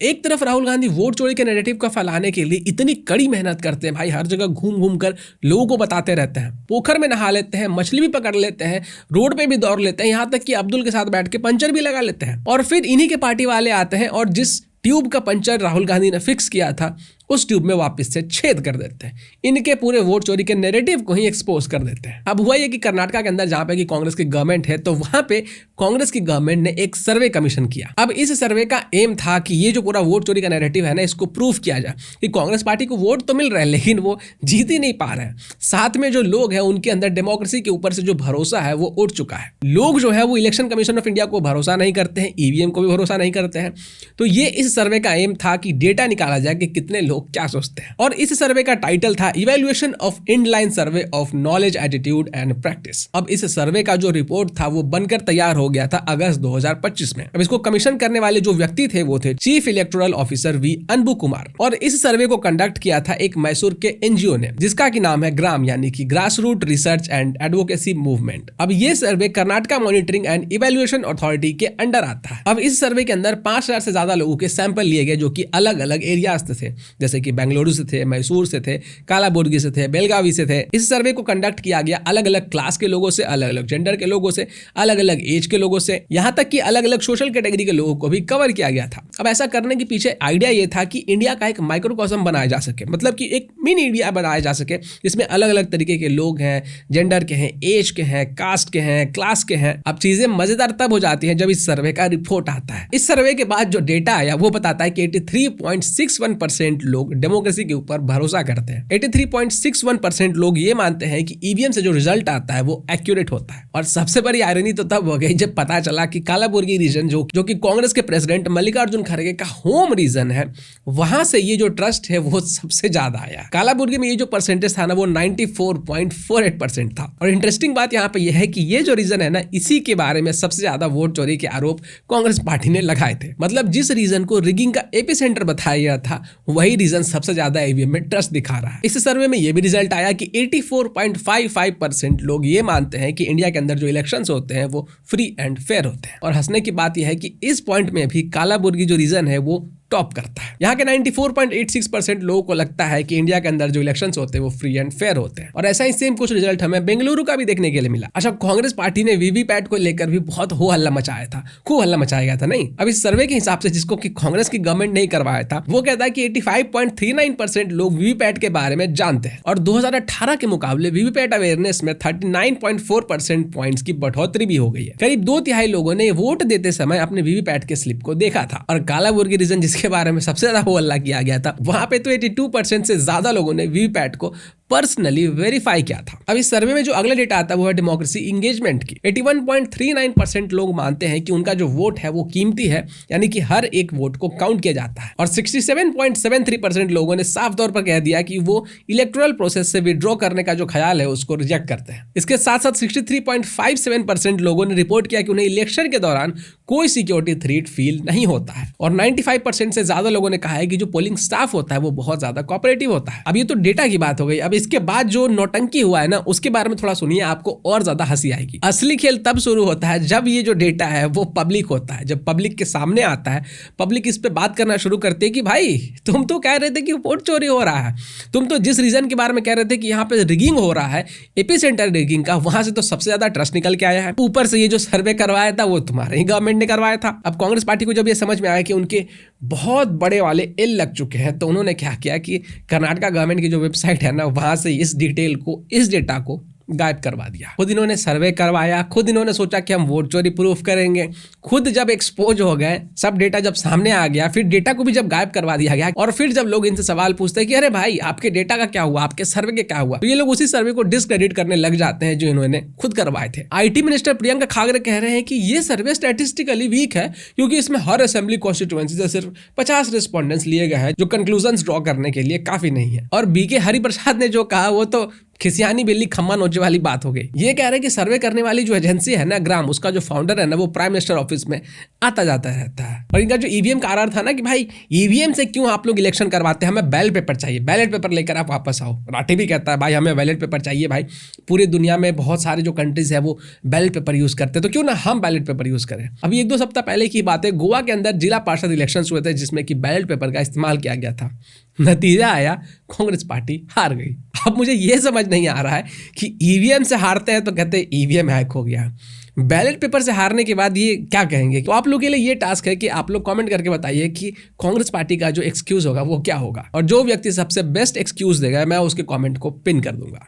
एक तरफ राहुल गांधी वोट चोरी के नैरेटिव को फैलाने के लिए इतनी कड़ी मेहनत करते हैं भाई, हर जगह घूम घूम कर लोगों को बताते रहते हैं, पोखर में नहा लेते हैं, मछली भी पकड़ लेते हैं, रोड पे भी दौड़ लेते हैं, यहाँ तक कि अब्दुल के साथ बैठ के पंचर भी लगा लेते हैं। और फिर इन्हीं के पार्टी वाले आते हैं और जिस ट्यूब का पंचर राहुल गांधी ने फिक्स किया था उस ट्यूब में वापस से छेद कर देते हैं, इनके पूरे वोट चोरी के नैरेटिव को ही एक्सपोज कर देते हैं। अब हुआ ये कि कर्नाटक के अंदर जहां पे कि कांग्रेस की गवर्नमेंट है, तो वहां पे कांग्रेस की गवर्नमेंट ने एक सर्वे कमीशन किया। अब इस सर्वे का एम था कि ये जो पूरा वोट चोरी का नैरेटिव है ना, इसको प्रूफ किया जाए कि कांग्रेस पार्टी को वोट तो मिल रहा है लेकिन वो जीत ही नहीं पा रहे हैं। साथ में जो लोग हैं उनके अंदर डेमोक्रेसी के ऊपर से जो भरोसा है वो उठ चुका है। लोग जो है वो इलेक्शन कमीशन ऑफ इंडिया को भरोसा नहीं करते हैं, ईवीएम को भी भरोसा नहीं करते हैं। तो ये इस सर्वे का एम था कि डेटा निकाला जाए कि कितने लोग क्या सोचते हैं। और इस सर्वे का टाइटल था evaluation of inline survey of knowledge, attitude and practice. अब इस सर्वे का जो रिपोर्ट था वो बनकर तैयार हो गया था अगस्त 2025 में। अब इसको कमीशन करने वाले जो व्यक्ति थे वो थे chief electoral officer V Anbu Kumar. और इस सर्वे को कंडक्ट किया था एक मैसूर के एनजीओ ने, जिसका की नाम है ग्राम, यानी कि grass root research and advocacy movement. अब ये survey Karnataka monitoring and evaluation authority के अंडर आता है। अब इस सर्वे के अंदर 5000 से ज्यादा लोगों के सैंपल लिए गए जो कि अलग अलग एरियाज थे, जैसे कि बेंगलुरु से थे, मैसूर से थे, कालाबुर्गी से थे, बेलगावी से थे। इस सर्वे को कंडक्ट किया गया अलग अलग क्लास के लोगों से, अलग अलग जेंडर के लोगों से, अलग अलग एज के लोगों से, यहाँ तक कि अलग अलग सोशल कैटेगरी के लोगों को भी कवर किया गया था। अब ऐसा करने के पीछे आइडिया ये था कि इंडिया का एक माइक्रोकॉस्म बनाया जा सके, मतलब कि एक मिनी इंडिया बनाया जा सके जिसमें अलग अलग तरीके के लोग हैं, जेंडर के हैं, एज के हैं, कास्ट के हैं, क्लास के हैं। अब चीजें मजेदार तब हो जाती हैं जब इस सर्वे का रिपोर्ट आता है। इस सर्वे के बाद जो डेटा आया वो बताता है कि 83.61% लोग डेमोक्रेसी के ऊपर भरोसा करते हैं। 83.61% लोग ये मानते हैं कि ईवीएम से जो रिजल्ट आता है वो एक्यूरेट होता है। और सबसे बड़ी आयरनी तो तब हो गई जब पता चला कि कालाबुर्गी रीजन जो कि कांग्रेस के प्रेसिडेंट मल्लिकार्जुन खड़गे का होम रीजन है, वहां से ये जो ट्रस्ट है वो सबसे ज्यादा आया। कालाबुर्गी में ये जो परसेंटेज था ना वो 94.48% था। और इंटरेस्टिंग बात यहाँ पे यह है कि ये जो रीजन है ना, इसी के बारे में सबसे ज्यादा वोट चोरी के आरोप कांग्रेस पार्टी ने लगाए थे। मतलब जिस रीजन को रिगिंग का एपिसेंटर बताया गया था वही रीजन सबसे ज्यादा ईवीएम में ट्रस्ट दिखा रहा है। इस सर्वे में यह भी रिजल्ट आया कि 84.55% लोग ये मानते हैं कि इंडिया के अंदर जो इलेक्शंस होते हैं वो फ्री एंड फेयर होते हैं। और हंसने की बात यह है कि इस पॉइंट में भी कालाबुर्गी जो रीजन है वो टॉप करता है। यहाँ के 94.86% लोगों को लगता है कि इंडिया के अंदर जो इलेक्शंस होते हैं वो फ्री एंड फेयर होते हैं। और ऐसा ही सेम कुछ रिजल्ट हमें बेंगलुरु का भी देखने के लिए मिला। अच्छा, कांग्रेस पार्टी ने वीवीपैट को लेकर भी बहुत हो हल्ला मचाया था, खूब हल्ला मचाया गया था। नहीं, अब इस सर्वे के हिसाब से जिसको कि कांग्रेस की गवर्नमेंट नहीं करवाया था, वो कहता है कि 85.39% लोग वीवीपैट के बारे में जानते हैं। और 2018 के मुकाबले वीवीपैट अवेयरनेस में 39.4% पॉइंट्स की बढ़ोतरी भी हो गई है। करीब 2/3 लोगों ने वोट देते समय अपने वीवीपैट के स्लिप को देखा था। और कालाबुर्गी रीजन के बारे में सबसे ज्यादा हल्ला किया गया था, वहां पे तो 82% से ज्यादा लोगों ने वीवीपैट को पर्सनली वेरीफाई किया था। अब इस सर्वे में जो अगला डेटा आता है वो है डेमोक्रेसी इंगेजमेंट की। 81.39% लोग मानते हैं कि उनका जो वोट है वो कीमती है, यानी कि हर एक वोट को काउंट किया जाता है। और 67.73% लोगों ने साफ तौर पर कह दिया कि वो इलेक्टोरल प्रोसेस से विड्रॉ करने का जो ख्याल है उसको रिजेक्ट करते हैं। इसके साथ साथ 63.57% लोगों ने रिपोर्ट किया कि उन्हें इलेक्शन के दौरान कोई सिक्योरिटी थ्रेट फील नहीं होता है। और 95% से ज्यादा लोगों ने कहा है कि जो पोलिंग स्टाफ होता है वो बहुत ज्यादा कोऑपरेटिव होता है। अब ये तो डेटा की बात हो गई। अब इसके बाद जो नौटंकी हुआ है ना, उसके बारे में थोड़ा सुनिए, आपको और ज्यादा हंसी आएगी। असली खेल तब शुरू होता है जब ये जो डेटा है वो पब्लिक होता है, जब पब्लिक के सामने आता है, पब्लिक इस पे बात करना शुरू करती है कि भाई तुम तो कह रहे थे कि वोट चोरी हो रहा है, तुम तो जिस रीजन के बारे में कह रहे थे कि यहाँ पे रिगिंग हो रहा है, एपिसेंटर रिगिंग का, वहां से तो सबसे ज्यादा ट्रस्ट निकल के आया है। ऊपर से ये जो सर्वे करवाया था वो तुम्हारे ही गवर्नमेंट ने करवाया था। अब कांग्रेस पार्टी को जब ये समझ में आया कि उनके बहुत बड़े वाले एल लग चुके हैं, तो उन्होंने क्या किया कि कर्नाटक गवर्नमेंट की जो वेबसाइट है ना, वहां से इस डिटेल को, इस डेटा को गायब करवा दिया। खुद इन्होंने सर्वे करवाया, खुद इन्होंने सोचा कि हम वोट चोरी प्रूफ करेंगे। खुद जब एक्सपोज हो गए, सब डेटा जब सामने आ गया, फिर डेटा को भी जब गायब करवा दिया गया, और फिर जब लोग इनसे सवाल पूछते हैं कि अरे भाई आपके डेटा का क्या हुआ, आपके सर्वे के क्या हुआ, तो ये लोग उसी सर्वे को डिस्क्रेडिट करने लग जाते हैं जो इन्होंने खुद करवाए थे। आईटी मिनिस्टर प्रियंका खागरे कह रहे हैं कि ये सर्वे स्टैटिस्टिकली वीक है क्योंकि इसमें हर असेंबली कॉन्स्टिट्यूएंसी से सिर्फ 50 रिस्पॉन्डेंट्स लिए गए हैं, जो कंक्लूजन ड्रॉ करने के लिए काफी नहीं है। और बीके हरिप्रसाद ने जो कहा वो तो खिसियानी बिल्ली खम्मा नोचे वाली बात हो गई। ये कह रहे हैं कि सर्वे करने वाली जो एजेंसी है ना ग्राम, उसका जो फाउंडर है ना वो प्राइम मिनिस्टर ऑफिस में आता जाता रहता है। और इनका जो ईवीएम का आर था ना कि भाई ईवीएम से क्यों आप लोग इलेक्शन करवाते हैं, हमें बैलेट पेपर चाहिए, बैलेट पेपर लेकर आप वापस आओ। राठी भी कहता है भाई हमें बैलेट पेपर चाहिए, भाई पूरी दुनिया में बहुत सारे जो कंट्रीज है वो बैलेट पेपर यूज करते हैं, तो क्यों ना हम बैलेट पेपर यूज करें। अभी 1-2 सप्ताह पहले की बात है, गोवा के अंदर जिला पार्षद इलेक्शन हुए थे जिसमें कि बैलेट पेपर का इस्तेमाल किया गया था। नतीजा आया कांग्रेस पार्टी हार गई। अब मुझे यह समझ नहीं आ रहा है कि ईवीएम से हारते हैं तो कहते हैं ईवीएम हैक हो गया, बैलेट पेपर से हारने के बाद ये क्या कहेंगे। तो आप लोग के लिए ये टास्क है कि आप लोग कमेंट करके बताइए कि कांग्रेस पार्टी का जो एक्सक्यूज होगा वो क्या होगा, और जो व्यक्ति सबसे बेस्ट एक्सक्यूज देगा मैं उसके कमेंट को पिन कर दूंगा।